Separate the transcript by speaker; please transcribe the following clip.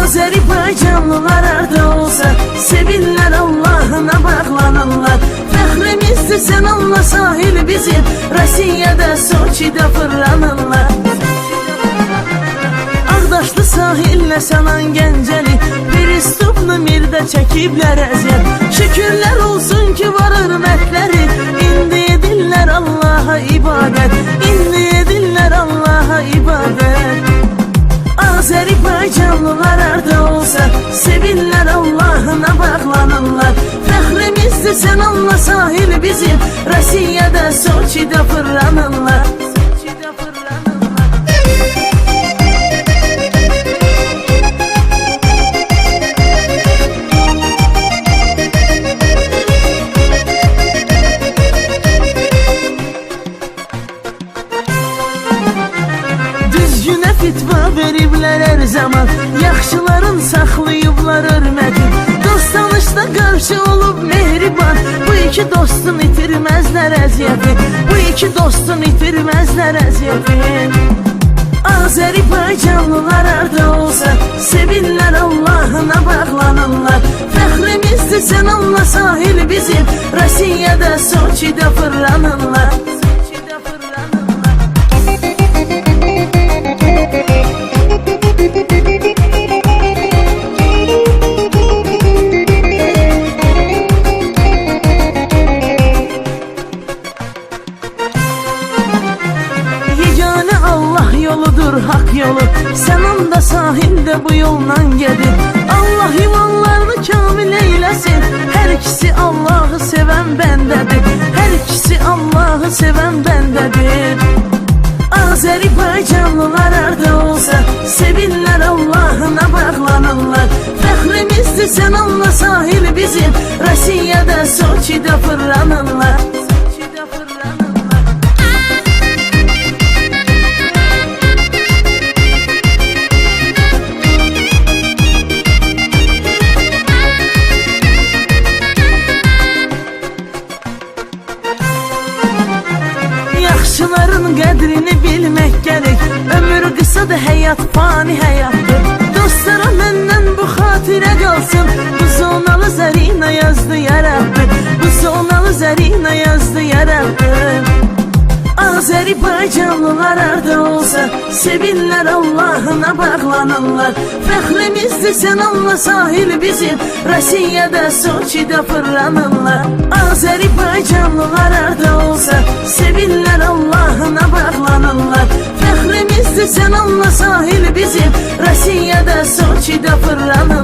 Speaker 1: Azerbaycanlılar harda olsa sevinler, Allah'ına bağlanırlar. Fəxrimizdir sen Allah, sahil bizim, Rusiyada, Soçi'de fırlanırlar. Ağdaşlı sahillə sanan Gəncəli, Pristuplu Mirdə çəkiblər əziyyət. Şükürlər olsun ki var hörmətləri, indi edirlər Allah'a ibadət, indi edirlər Allah'a ibadət. Azerbaycanlılar harda olsa sevinler, Allah'ına bağlanırlar. Fəxrimizdir sen Allah, sahil bizim, Rusiyada, Soçi'de fırlanırlar. Düzgünə fitva veriblər hər zaman, yaxşıların saxlayıblar hörməti. Dost tanışda qarşı olub mehriban, bu iki dostun itirməzlər əziyyəti, bu iki dostun itirməzlər əziyyəti. Azerbaycanlılar harda olsa sevinlər, Allah'ına bağlanırlar. Fəxrimizdir sen Allah, sahil bizim, Rusiyada, Soçi'de fırlanırlar. Allah yoludur, hak yolu, sənin də sahildə bu yoldan gedir. Allah imanlarını kamil eyləsin, hər ikisi Allah'ı sevən bəndədir, hər ikisi Allah'ı sevən bəndədir. Azerbaycanlılar harda olsa sevinlər, Allah'ına bağlanırlar. Fəxrimizdir sen Allah, sahil bizim, Rusiyada, Soçi'de fırlanırlar. Yaxşıların qədrini bilmək gərək, ömür qısadır, həyat fani həyatdır. Dostlara məndən bu xatirə qalsın, bu zonalı zərina yazdı yarabbı, bu zonalı zərina yazdı yarabbı. Azerbaycanlılar harda olsa sevinlər, Allah'ına bağlanırlar. Fəxrimizdir sen Allah, sahil bizim, Rusiyada, Soçi'de fırlanırlar. Azerbaycanlılar harda olsa sevinlər, Allah'ına bağlanırlar. Fəxrimizdir sen Allah, sahil bizim, Rusiyada, Soçi'de fırlanırlar.